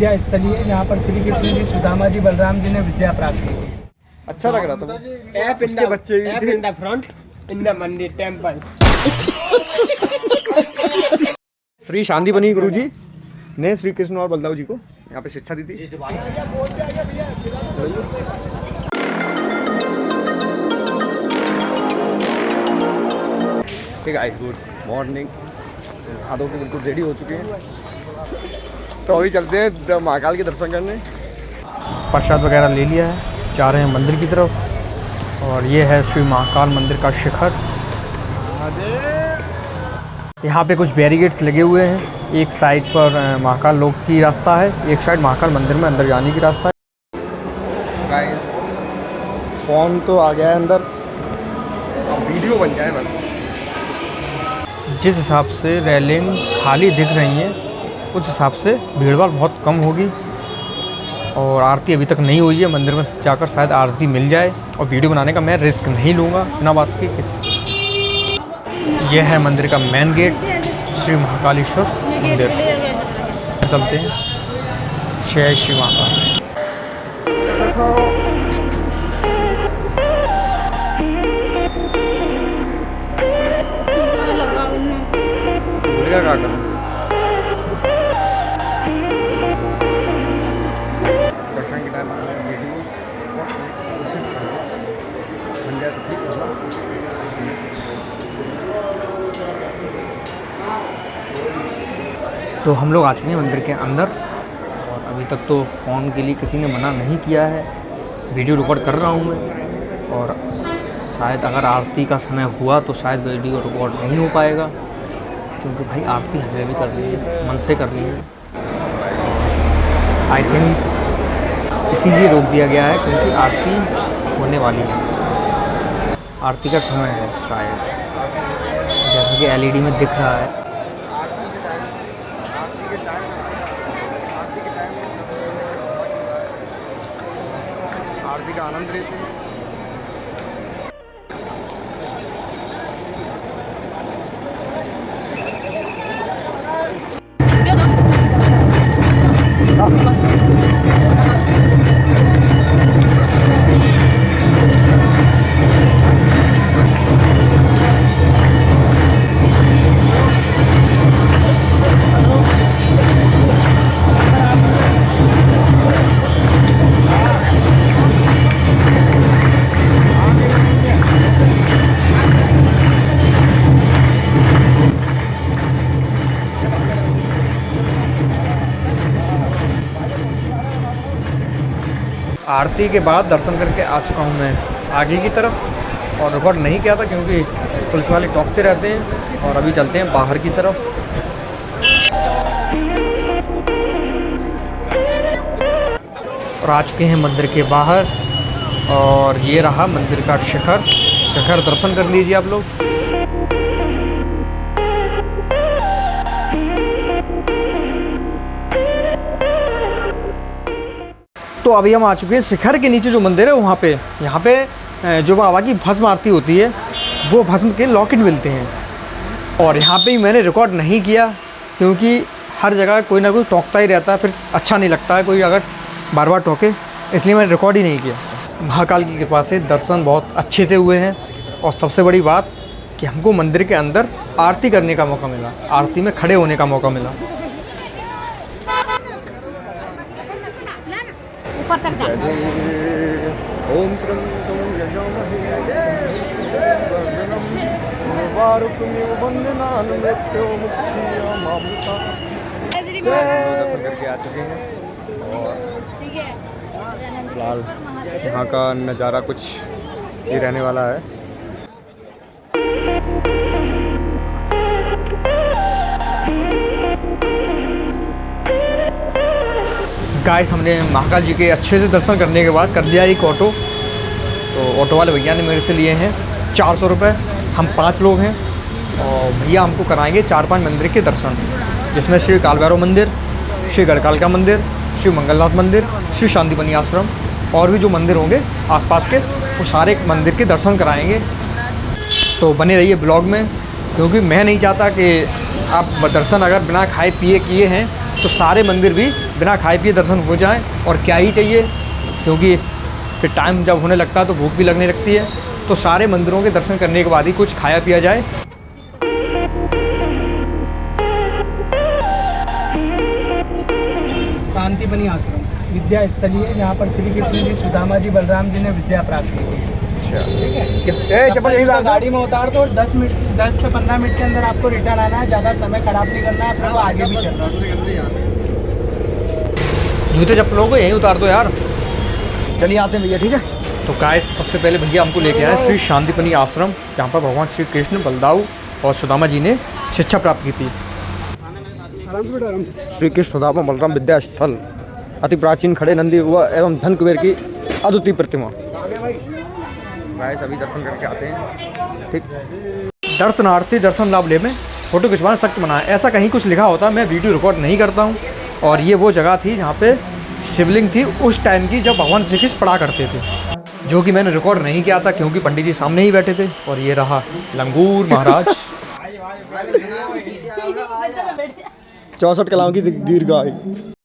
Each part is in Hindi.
विद्या स्थली है जहाँ पर श्री कृष्ण जी, सुदामा जी, बलराम जी ने विद्या प्राप्त की। अच्छा लग रहा था वो। उसके बच्चे भी थे। In the front in the मंदिर टेम्पल। श्री शांतिपनी गुरु जी ने श्री कृष्ण और बलदेव जी को यहाँ पे शिक्षा दी थी। ठीक है, गुड मॉर्निंग। आदो के बिल्कुल रेडी हो चुके हैं, तो अभी चलते हैं महाकाल के दर्शन करने। प्रसाद वगैरह ले लिया है, जा रहे हैं मंदिर की तरफ। और ये है श्री महाकाल मंदिर का शिखर। यहाँ पे कुछ बैरिकेड्स लगे हुए हैं। एक साइड पर महाकाल लोक की रास्ता है, एक साइड महाकाल मंदिर में अंदर जाने की रास्ता है। गाइस, फोन तो आ गया है अंदर, अब वीडियो बन जाए बस। जिस हिसाब से रेलिंग खाली दिख रही है, उस हिसाब से भीड़ भाड़ बहुत कम होगी। और आरती अभी तक नहीं हुई है, मंदिर में जाकर शायद आरती मिल जाए। और वीडियो बनाने का मैं रिस्क नहीं लूँगा बिना बात के। यह है मंदिर का मेन गेट, श्री महाकालेश्वर मंदिर। चलते हैं। जय श्री महाकाल। क्या करना दर्शन के टाइम तो हम लोग आ चुके हैं मंदिर के अंदर। और अभी तक तो फ़ोन के लिए किसी ने मना नहीं किया है। वीडियो रिकॉर्ड कर रहा हूँ मैं। और शायद अगर आरती का समय हुआ तो शायद वीडियो रिकॉर्ड नहीं हो पाएगा, क्योंकि भाई आरती हमें भी करनी है, मन से करनी है। आई थिंक इसीलिए रोक दिया गया है क्योंकि आरती होने वाली है। आरती का समय है शायद, जैसे कि एलईडी में दिख रहा है। आरती का आनंद लेते हैं। आरती के बाद दर्शन करके आ चुका हूँ मैं आगे की तरफ। और रिकॉर्ड नहीं किया था क्योंकि पुलिस वाले टोकते रहते हैं। और अभी चलते हैं बाहर की तरफ। और आ चुके हैं मंदिर के बाहर। और ये रहा मंदिर का शिखर दर्शन कर लीजिए आप लोग। तो अभी हम आ चुके हैं शिखर के नीचे जो मंदिर है वहाँ पे। यहाँ पे जो बाबा की भस्म आरती होती है, वो भस्म के लॉकेट मिलते हैं। और यहाँ पे ही मैंने रिकॉर्ड नहीं किया क्योंकि हर जगह कोई ना कोई टोकता ही रहता है, फिर अच्छा नहीं लगता है कोई अगर बार बार टोके, इसलिए मैंने रिकॉर्ड ही नहीं किया। महाकाल की कृपा से दर्शन बहुत अच्छे से हुए हैं। और सबसे बड़ी बात कि हमको मंदिर के अंदर आरती करने का मौका मिला, आरती में खड़े होने का मौका मिला। ओम त्र्यंबकं यजामहे वारुकमिव बन्धनान् मृत्योर्मुक्षीयमामृतात्। दर्शन करके आ चुके हैं और फिलहाल यहाँ का नज़ारा कुछ ये रहने वाला है। गाइस, हमने महाकाल जी के अच्छे से दर्शन करने के बाद कर लिया एक ऑटो। तो ऑटो वाले भैया ने मेरे से लिए हैं 400 रुपये। हम 5 लोग हैं और भैया हमको कराएंगे 4-5 मंदिर के दर्शन, जिसमें श्री काल भैरव मंदिर, श्री गढ़कालिका मंदिर, श्री मंगलनाथ मंदिर, श्री शांतिपनी आश्रम और भी जो मंदिर होंगे आसपास के, वो सारे मंदिर के दर्शन कराएंगे। तो बने रहिए ब्लॉग में, क्योंकि मैं नहीं चाहता कि आप दर्शन अगर बिना खाए पिए किए हैं तो सारे मंदिर भी बिना खाए पिए दर्शन हो जाएं, और क्या ही चाहिए, क्योंकि फिर टाइम जब होने लगता है तो भूख भी लगने लगती है। तो सारे मंदिरों के दर्शन करने के बाद ही कुछ खाया पिया जाए। शांतिपनी आश्रम विद्या स्थली है, यहाँ पर श्री कृष्ण जी, सुदामा जी, बलराम जी ने विद्या प्राप्त की थी। चप्पल यही आपको गाड़ी में उतार दो, 10 से 15 मिनट के अंदर आपको रिटर्न आना है, ज़्यादा समय खराब नहीं करना है, अपने को आगे भी चलना है। जूते चप्पलों को यहीं उतार दो यार। चलिए आते हैं भैया, ठीक है। तो गाइस सबसे पहले भैया हमको लेके आए श्री शांतिपनी आश्रम, जहाँ पर भगवान श्री कृष्ण, बलदाऊ और सुदामा जी ने शिक्षा प्राप्त की थी। श्री कृष्ण सुदामा बलराम विद्या स्थल, अति प्राचीन खड़े नंदी हुआ एवं धन कुबेर की अद्वितीय प्रतिमा। गाइस अभी दर्शन करके आते हैं, ठीक। दर्शनार्थी दर्शन लाभ ले में फोटो खिंचवाना सख्त मना है। ऐसा कहीं कुछ लिखा होता है, मैं वीडियो रिकॉर्ड नहीं करता हूँ। और ये वो जगह थी जहाँ पे शिवलिंग थी उस टाइम की, जब भगवान श्री कृष्ण पढ़ा करते थे, जो कि मैंने रिकॉर्ड नहीं किया था क्योंकि पंडित जी सामने ही बैठे थे। और ये रहा लंगूर महाराज, 64 कलाओं की दीर्घायु।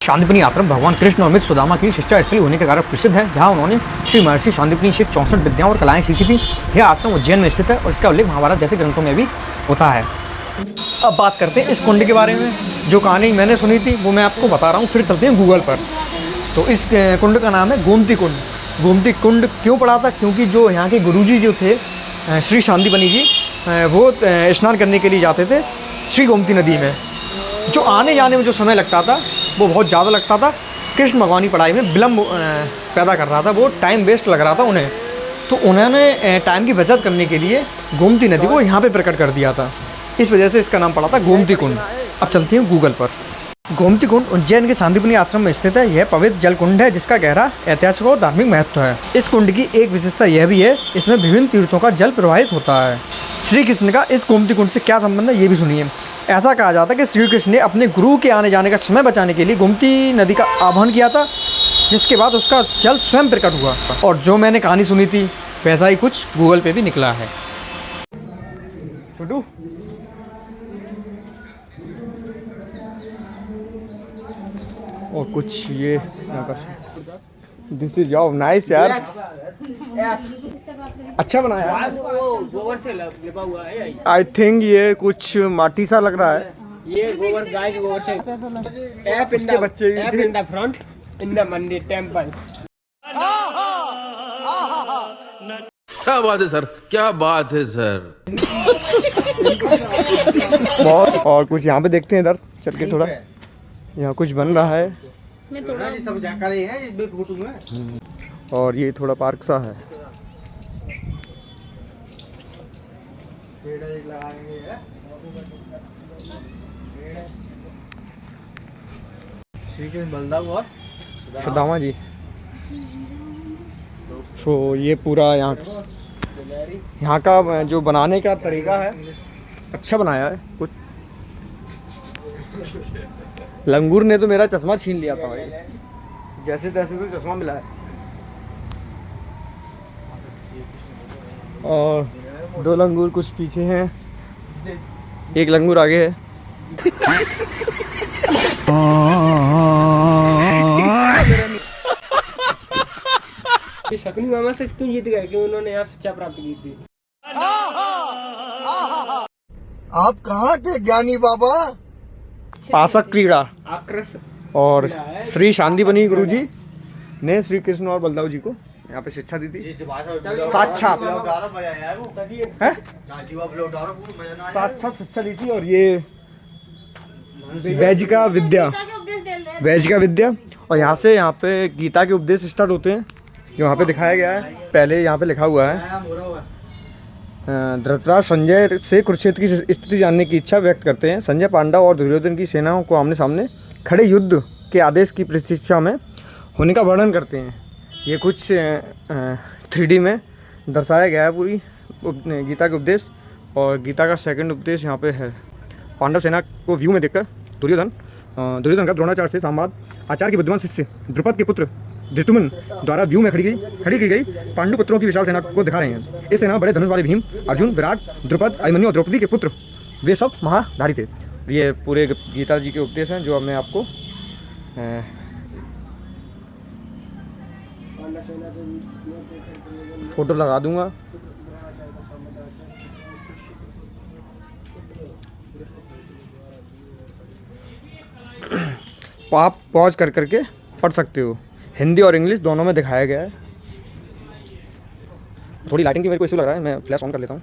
शांतिपनी आश्रम भगवान कृष्ण और मित्र सुदामा की शिक्षा स्थली होने के कारण प्रसिद्ध है, जहाँ उन्होंने श्री महर्षि शांतिपनी से 64 विद्याओं और कलाएं सीखी थी। यह आश्रम उज्जैन में स्थित है और इसका उल्लेख महाभारत जैसे ग्रंथों में भी होता है। अब बात करते हैं इस कुंड के बारे में। जो कहानी मैंने सुनी थी वो मैं आपको बता रहा हूँ, फिर चलते हैं गूगल पर। तो इस कुंड का नाम है गोमती कुंड। गोमती कुंड क्यों पड़ा था? क्योंकि जो यहाँ के गुरुजी जो थे श्री शांतिपनी जी, वो स्नान करने के लिए जाते थे श्री गोमती नदी में। जो आने जाने में जो समय लगता था वो बहुत ज़्यादा लगता था। कृष्ण भगवान की पढ़ाई में विलम्ब पैदा कर रहा था, वो टाइम वेस्ट लग रहा था उन्हें। तो उन्होंने टाइम की बचत करने के लिए गोमती नदी को यहाँ पे प्रकट कर दिया था। इस वजह से इसका नाम पड़ा था गोमती कुंड। अब चलते हैं गूगल पर। गोमती कुंड उज्जैन के शांतिपनी आश्रम में स्थित है। यह पवित्र जल कुंड है जिसका गहरा ऐतिहासिक और धार्मिक महत्व है। इस कुंड की एक विशेषता यह भी है, इसमें विभिन्न तीर्थों का जल प्रवाहित होता है। श्री कृष्ण का इस गोमती कुंड से क्या संबंध है ये भी सुनिए। ऐसा कहा जाता है कि श्री कृष्ण ने अपने गुरु के आने जाने का समय बचाने के लिए गोमती नदी का आह्वान किया था, जिसके बाद उसका जल स्वयं प्रकट हुआ। और जो मैंने कहानी सुनी थी वैसा ही कुछ गूगल पे भी निकला है। छोटू और कुछ ये यहाँ का दिस इज योर नाइस यार, अच्छा बनाया। गोबर से लिपा हुआ है। आई थिंक ये कुछ माटी सा लग रहा है। ये गोबर, गाय के गोबर से। ऐप इन उसके बच्चे भी थे। In the front in the मंदिर टेंपल। क्या बात है सर, क्या बात है सर। बहुत। और कुछ यहाँ पे देखते हैं, इधर चल के थोड़ा यहाँ कुछ बन रहा है। सब जानकारी है इस फोटो में। और ये थोड़ा पार्क सा है। श्री कृष्ण, बलदाऊ और सुदामा जी। सो ये पूरा यहाँ का जो बनाने का तरीका है अच्छा बनाया है। कुछ लंगूर ने तो मेरा चश्मा छीन लिया था भाई, जैसे तैसे तो चश्मा मिला है। और दो लंगूर कुछ पीछे हैं, एक लंगूर आगे है। ये शकुनी मामा से क्यों जीत गए? कि उन्होंने यहाँ शिक्षा प्राप्त की थी। आप कहाँ के ज्ञानी बाबा? पासक क्रीड़ा। आक्रश और श्री शांतिपनी गुरुजी ने श्री कृष्ण और बलदाऊ जी को यहाँ पे शिक्षा दी थी। साक्षात शिक्षा दी थी। और ये वैजिका विद्या, वैजिका विद्या। और यहाँ से यहाँ पे गीता के उपदेश स्टार्ट होते हैं, जो यहाँ पे दिखाया गया है। पहले यहाँ पे लिखा हुआ है, धृतराष्ट्र संजय से कुरुक्षेत्र की स्थिति जानने की इच्छा व्यक्त करते हैं। संजय पांडव और दुर्योधन की सेनाओं को आमने सामने खड़े युद्ध के आदेश की प्रतीक्षा में होने का वर्णन करते हैं। ये कुछ 3D में दर्शाया गया है पूरी गीता के उपदेश। और गीता का सेकंड उपदेश यहाँ पे है। पांडव सेना को व्यू में देखकर दुर्योधन का द्रोणाचार्य से संवाद, आचार्य के बुद्धिमान शिष्य द्रुपद के पुत्र धृतुमन द्वारा व्यू में खड़ी की गई पांडु पुत्रों की विशाल सेना को दिखा रहे हैं। इस सेना में बड़े धनुष वाले भीम, अर्जुन, विराट, द्रुपद, अभिमन्यु और द्रौपदी के पुत्र, वे सब महाधारी थे। ये पूरे गीता जी के उपदेश हैं जो मैं आपको फ़ोटो लगा दूंगा। आप पॉज कर करके पढ़ सकते हो, हिंदी और इंग्लिश दोनों में दिखाया गया है। थोड़ी लाइटिंग की मेरे को इशू लग रहा है, मैं फ्लैश ऑन कर लेता हूँ।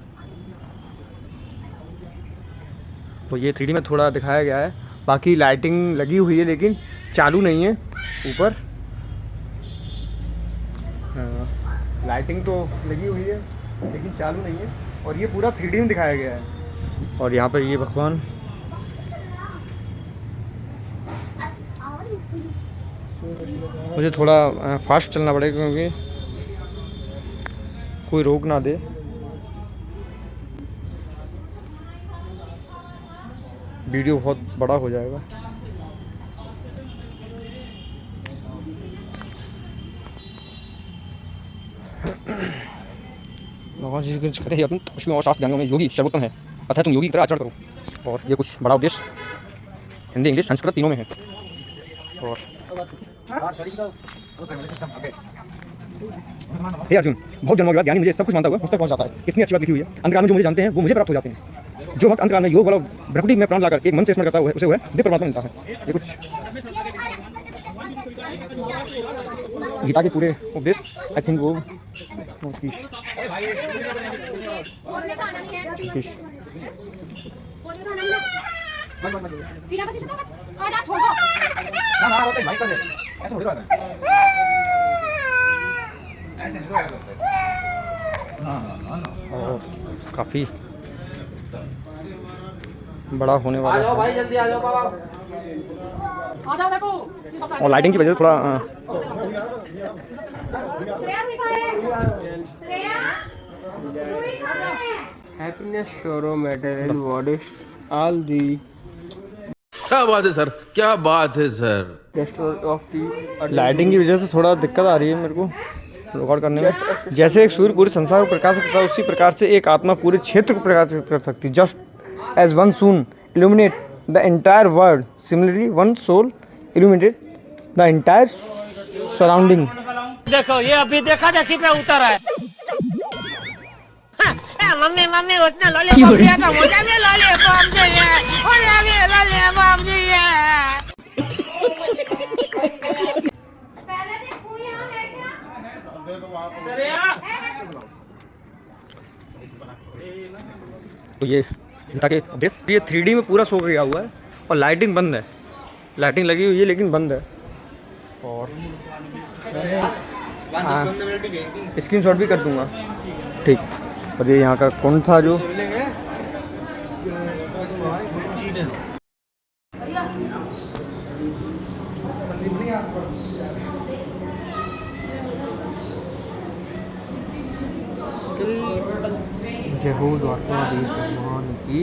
तो ये 3D में थोड़ा दिखाया गया है, बाकी लाइटिंग लगी हुई है लेकिन चालू नहीं है ऊपर। लाइटिंग तो लगी हुई है लेकिन चालू नहीं है, और ये पूरा 3D में दिखाया गया है। और यहाँ पर ये भगवान, मुझे थोड़ा फास्ट चलना पड़ेगा क्योंकि कोई रोक ना दे। वीडियो बहुत बड़ा हो जाएगा। भगवान श्री कृष्ण कहते हैं अपन तपस्वियों और शास्त्र ज्ञानियों में योगी सर्वोत्तम है, अतः तुम योगी की तरह आचरण करो। और ये कुछ बड़ा उद्देश्य हिंदी इंग्लिश संस्कृत तीनों में है। और हे अर्जुन, बहुत जन्मों के बाद ज्ञानी मुझे सब कुछ मानता हुआ मुझ तक पहुंच जाता है। कितनी अच्छी बात लिखी हुई है। अंतकाल में जो मुझे जानते हैं वो मुझे प्राप्त हो जाते हैं। जो वक्त अंतकाल में योग वाला भ्रकुटी में प्राण लाकर एक मन से स्मरण करता है उसे वह दिव्य परमात्मा मिलता है। ये कुछ गीता के पूरे उपदेश आई थिंक वो काफ़ी बड़ा होने वाला है। भाई जल्दी आ जाओ बाबा। और लाइटिंग की वजह से थोड़ा Happiness, sorrow, matter and what is all the क्या बात है सर, क्या बात है sir. rest of the lighting की वजह से थोड़ा दिक्कत आ रही है मेरे को रिकॉर्ड करने में। जैसे एक सूर्य पूरे संसार को प्रकाशित करता है उसी प्रकार से एक आत्मा पूरे क्षेत्र को प्रकाशित कर सकती है। Just as one sun illuminate the entire world, similarly one soul illuminated the entire surrounding। देखो ये अभी देखा देखी पे उतर है। मम्मी मम्मी उसने लॉलीपॉप दिया था, मुझे भी लॉलीपॉप चाहिए, मुझे भी लॉलीपॉप चाहिए। तो ये ताकि ये 3D में पूरा शो किया हुआ है और लाइटिंग बंद है। लाइटिंग लगी हुई है लेकिन बंद है। और स्क्रीनशॉट भी कर दूंगा। ठीक। और ये यहाँ का कौन था जो जय हो द्वारकाधीश भगवान की।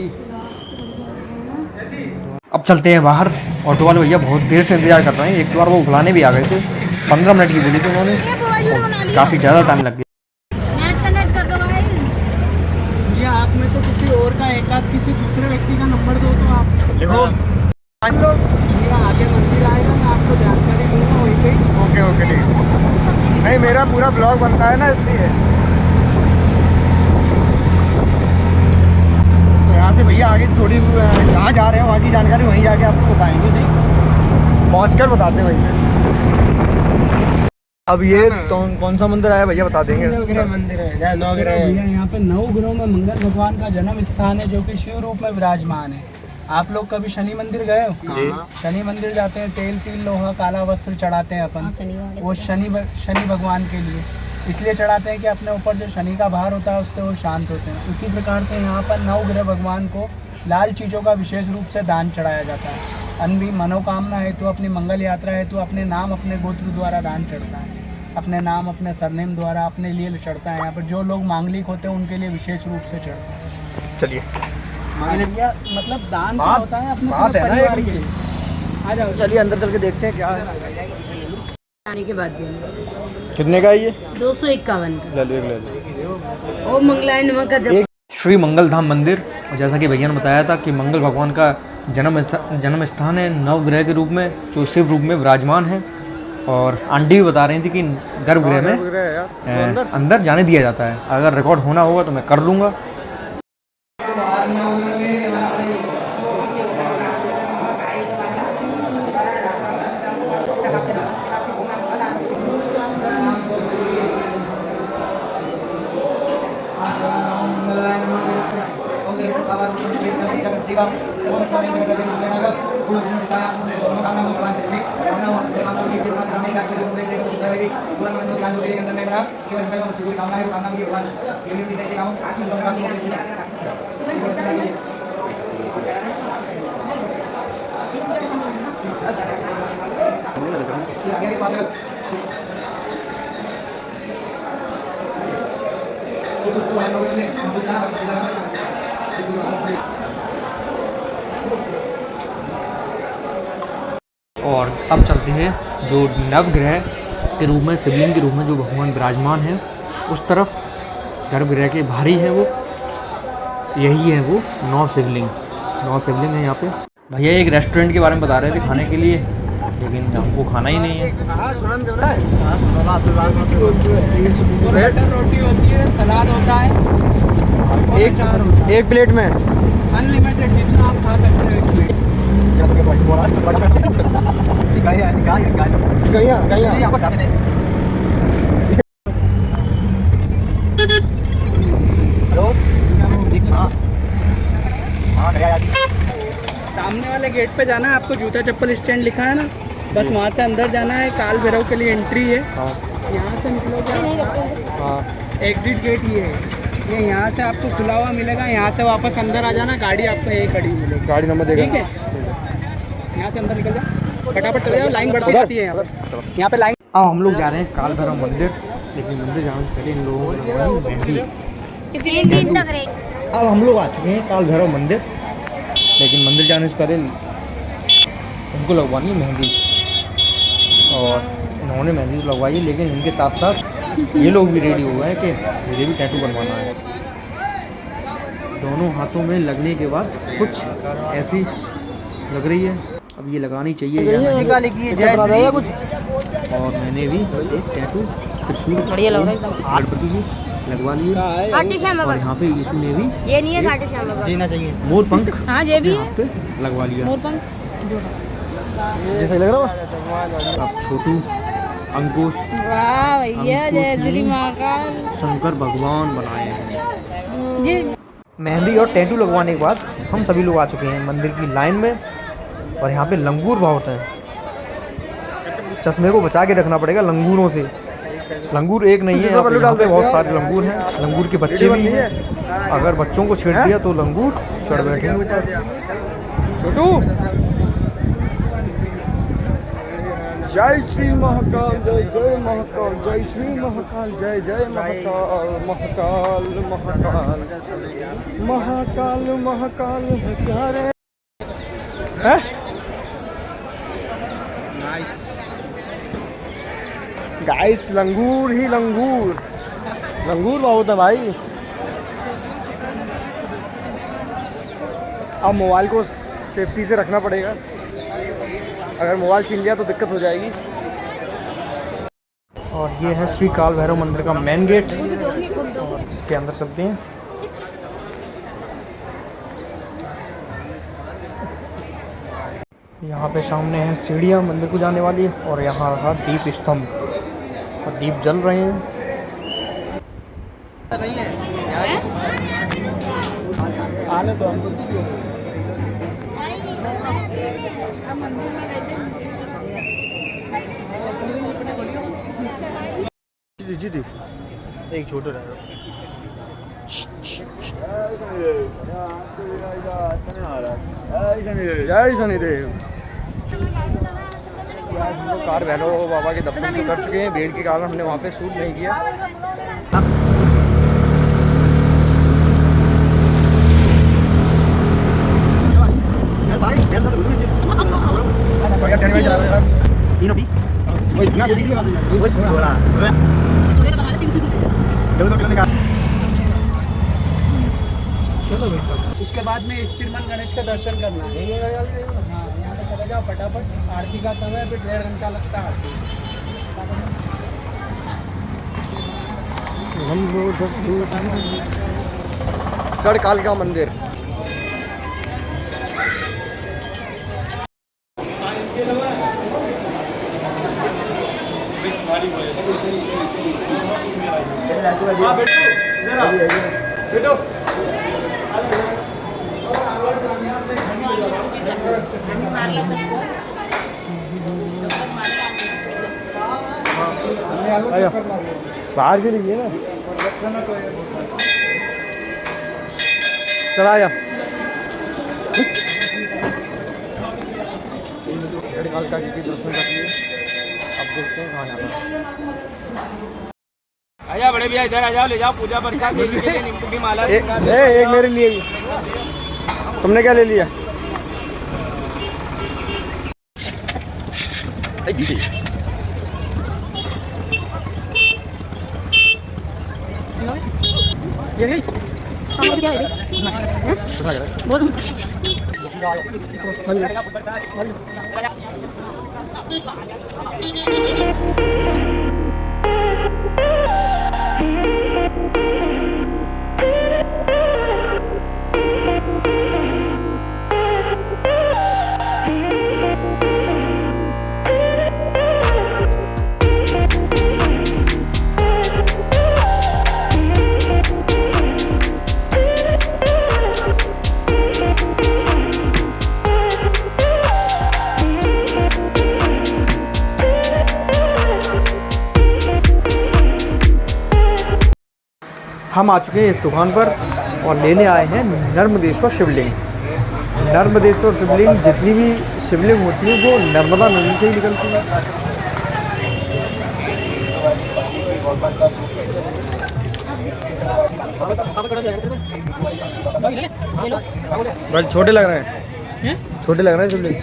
अब चलते हैं बाहर। ऑटो वाले भैया बहुत देर से इंतजार कर रहे हैं। एक बार वो बुलाने भी आ गए थे, 15 मिनट की बोली थी उन्होंने, काफ़ी ज़्यादा टाइम लग गया। ये आप में से किसी और का एक आध किसी दूसरे व्यक्ति का नंबर दो तो आप देखो हम लोग आगे मंदिर आएगा, मैं आपको जानकारी दूंगा वहीं पे। ओके ओके ठीक। नहीं मेरा पूरा ब्लॉग बनता है ना इसलिए। तो यहाँ से भैया आगे थोड़ी जहाँ जा रहे हैं वहाँ की जानकारी वहीं जाके आपको बताएंगे। ठीक, पहुँच कर बताते हैं भैया। अब ये कौन सा मंदिर आया भैया बता देंगे। नवग्रह मंदिर है, नवग्रह है। यहाँ पे 9 ग्रहों में मंगल भगवान का जन्म स्थान है जो कि शिव रूप में विराजमान है। आप लोग कभी शनि मंदिर गए हो? शनि मंदिर जाते हैं, तेल तिल लोहा काला वस्त्र चढ़ाते हैं अपन। वो शनि भगवान के लिए इसलिए चढ़ाते हैं कि अपने ऊपर जो शनि का भार होता है उससे वो शांत होते हैं। उसी प्रकार से यहाँ पर 9 ग्रह भगवान को लाल चीज़ों का विशेष रूप से दान चढ़ाया जाता है। अनभी मनोकामना हेतु, अपनी मंगल यात्रा हेतु अपने नाम अपने गोत्र द्वारा दान चढ़ता है। अपने नाम अपने सरनेम द्वारा अपने लिए चढ़ता है। यहाँ पर जो लोग मांगलिक होते हैं उनके लिए विशेष रूप से चढ़ता है। चलिए मतलब दान क्या होता है अपने बात है ना परिवार के लिए। आ जाओ चलिए अंदर चल के देखते हैं क्या है। आने के बाद देंगे। कितने का है ये? 251 का। ले लो। ओ मंगलाय नमः का जब श्री मंगल धाम मंदिर, और जैसा कि भैया ने बताया था कि मंगल भगवान का जन्म स्थान है 9 ग्रह के रूप में जो शिव रूप में विराजमान है। और आंटी भी बता रही थी कि गर्भगृह में अंदर जाने दिया जाता है। अगर रिकॉर्ड होना होगा तो मैं कर लूँगा। और अब चलते हैं जो नवग्रह के रूप में, शिवलिंग के रूप में जो भगवान विराजमान है उस तरफ। गर्भगृह के भारी है वो, यही है वो 9 शिवलिंग है यहाँ पे। भैया एक रेस्टोरेंट के बारे में बता रहे थे खाने के लिए, लेकिन हमको खाना ही नहीं है। रोटी होती है, सलाद होता है, एक प्लेट में अनलिमिटेड जितना आप खा सकते हो एक प्लेट। सामने वाले गेट पे जाना है आपको, जूता चप्पल स्टैंड लिखा है ना, बस वहाँ से अंदर जाना है। काल भैरव के लिए एंट्री है, यहाँ से निकलोगे, एग्जिट गेट ये है। ये यहाँ से आपको खुला हुआ मिलेगा, यहाँ से वापस अंदर आ जाना, गाड़ी आपको यही खड़ी मिलेगी, गाड़ी नंबर देगा। ठीक है, यहाँ से अंदर निकल जाओ, फटाफट चले जाओ, लाइन बढ़ती जाती है यहाँ पे लाइन। अब हम लोग जा रहे हैं काल भैरव मंदिर, लेकिन मंदिर जाने से पहले इन लोगों को मेहंदी। अब हम लोग आ चुके हैं काल भैरव मंदिर, लेकिन मंदिर जाने से पहले उनको लगवानी है मेहंदी, और उन्होंने मेहंदी लगवाई है, लेकिन इनके साथ साथ ये लोग भी रेडी हुए हैं कि मुझे भी टैटू बनवाना है। दोनों हाथों में लगने के बाद कुछ ऐसी लग रही है, अब ये लगानी चाहिए कुछ। और मैंने भी एक टैटू त्रिशूल गणपति जी लगवा लिए, और यहाँ पे यीशु ने भी ये नहीं है जीना चाहिए मोर पंख हाँ ये भी यहाँ पे लगवा लिया। जैसा लग रहा है। अब छोटू अंकुश वाह भैया, जय श्री महाकाल। शंकर भगवान बनाए हैं। जी मेहंदी और टैटू लगवाने के बाद हम सभी लोग आ चुके हैं मंदिर की लाइन में, और यहाँ पे लंगूर बहुत हैं। चश्मे को बचा के रखना पड़ेगा लंगूरों से। लंगूर एक नहीं है, यहाँ पे बहुत सारे लंगूर हैं, लंगूर के बच्चे भी हैं। अगर बच्चों को छेड़ दिया तो लंगूर चढ़ बैठेंगे। छोटू जय श्री महाकाल, जय जय महाकाल, जय श्री महाकाल, जय जय महाकाल, महाकाल महाकाल महाकाल महाकाल है क्या रे? गाइस लंगूर ही लंगूर बहुत है भाई। अब मोबाइल को सेफ्टी से रखना पड़ेगा, अगर मोबाइल छीन लिया तो दिक्कत हो जाएगी। और ये है श्री काल भैरव मंदिर का मेन गेट, और इसके अंदर चलते हैं। यहाँ पे सामने है सीढ़ियाँ मंदिर को जाने वाली, और यहाँ रहा दीप स्तंभ, और दीप जल रहे हैं। आने तो हमको जी एक छोटे रह जय शनिदेव। हम लोग कार भैरव बाबा के दर्शन तो कर चुके हैं, भीड़ के कारण हमने वहाँ पे शूट नहीं किया। उसके बाद में स्थिरमन गणेश का दर्शन करना है। हाँ, यहाँ पे चले जाओ फटाफट, आरती का समय फिर 1.5 घंटा लगता है आरती। गढ़कालिका मंदिर। बाहर के लिए ना चला आया। गढ़कालिका जी के दर्शन कर लिए। अब देखते हैं कहाँ जाना। आजा बड़े भैया इधर आ जाओ, ले जाओ पूजा प्रसाद देवी के लिए नींबू की माला। एक मेरे लिए भी। तुमने क्या ले लिया? हम आ चुके हैं इस दुकान पर और लेने आए हैं नर्मदेश्वर शिवलिंग। नर्मदेश्वर शिवलिंग, जितनी भी शिवलिंग होती है वो नर्मदा नदी से ही निकलती है। बड़े छोटे लग रहे हैं, छोटे लग रहे हैं शिवलिंग,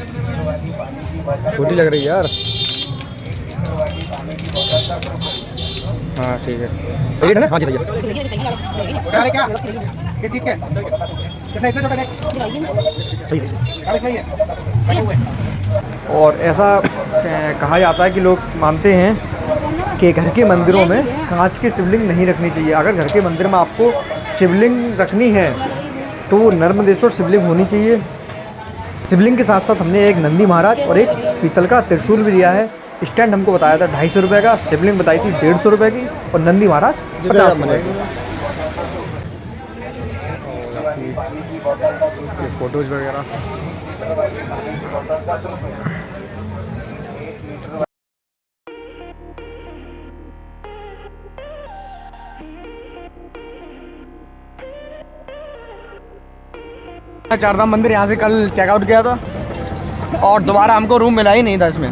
छोटी लग रही है यार। हाँ ठीक है, ठीक है ना? हाँ जी भैया। क्या किस चीज़ के? कितना इतना छोटा? और ऐसा कहा जाता है कि लोग मानते हैं कि घर के मंदिरों में कांच की शिवलिंग नहीं रखनी चाहिए। अगर घर के मंदिर में आपको शिवलिंग रखनी है तो वो नर्मदेश्वर शिवलिंग होनी चाहिए। शिवलिंग के साथ साथ हमने एक नंदी महाराज और एक पीतल का त्रिशूल भी लिया है। स्टैंड हमको बताया था 250 रुपये का, शिवलिंग बताई थी 150 रुपये की और नंदी महाराज 50 रुपये की। फोटोज वगैरह चारधाम मंदिर यहाँ से कल चेकआउट किया था और दोबारा हमको रूम मिला ही नहीं था इसमें।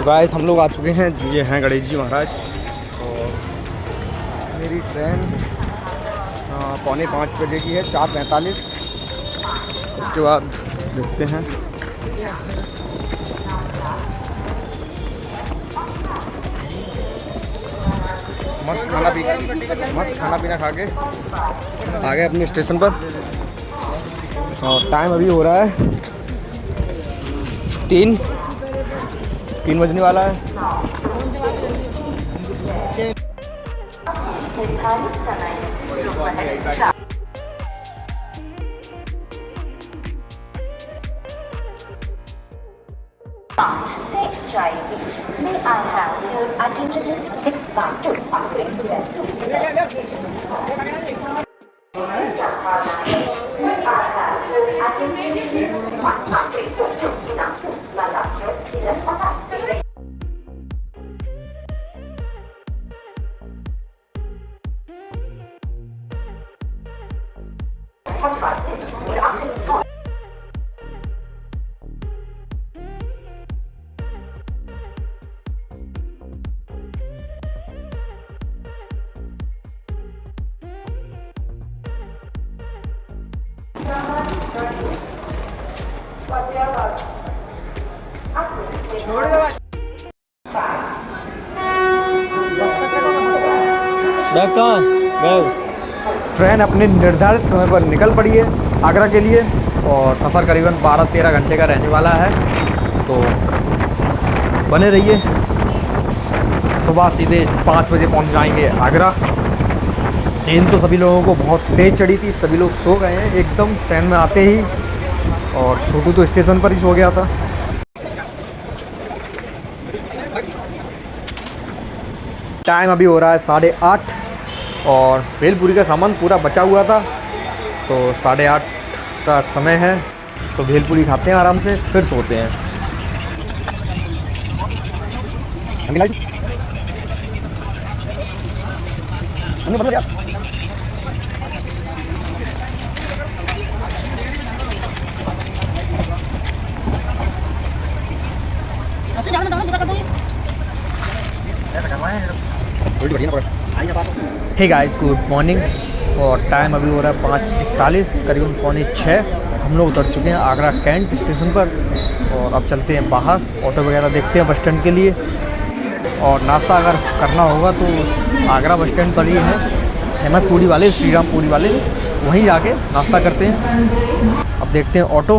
गाइस हम लोग आ चुके हैं, ये हैं गणेश जी महाराज और मेरी ट्रेन 4:45 बजे की है, 4:45। उसके बाद देखते हैं। मस्त खाना पीना खा के आ गए अपने स्टेशन पर और टाइम अभी हो रहा है 3 बजने वाला है। बैग कहाँ है? बैग ट्रेन अपने निर्धारित समय पर निकल पड़ी है आगरा के लिए और सफ़र करीबन 12-13 घंटे का रहने वाला है। तो बने रहिए, सुबह सीधे 5 बजे पहुंच जाएंगे आगरा। नींद तो सभी लोगों को बहुत तेज़ चढ़ी थी, सभी लोग सो गए हैं एकदम ट्रेन में आते ही, और छोटू तो स्टेशन पर ही सो गया था। टाइम अभी हो रहा है 8:30 और भेलपुरी का सामान पूरा बचा हुआ था, तो 8:30 का समय है। तो भेलपुरी खाते हैं आराम से, फिर सोते हैं। Hey guys, good morning. और टाइम अभी हो रहा है 5:41, करीबन 5:45 हम लोग उतर चुके हैं आगरा कैंट स्टेशन पर। और अब चलते हैं बाहर, ऑटो वगैरह देखते हैं बस स्टैंड के लिए। और नाश्ता अगर करना होगा तो आगरा बस स्टैंड पर ही है फेमस पूड़ी वाले, श्री राम पूड़ी वाले, वहीं जाके नाश्ता करते हैं। अब देखते हैं ऑटो।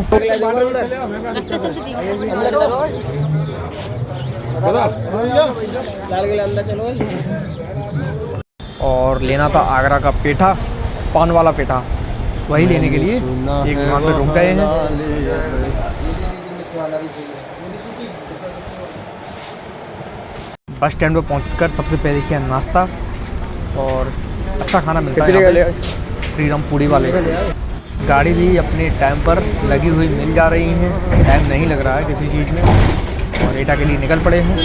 और लेना था आगरा का पेठा, पान वाला पेठा, वही लेने के लिए एक दुकान पे रुक गए हैं। बस स्टैंड पर पहुंचकर सबसे पहले किया नाश्ता, और अच्छा खाना मिलता है यहाँ पे श्री राम पूड़ी वाले। गाड़ी भी अपने टाइम पर लगी हुई मिल जा रही है, टाइम नहीं लग रहा है किसी चीज़ में। और एटा के लिए निकल पड़े हैं।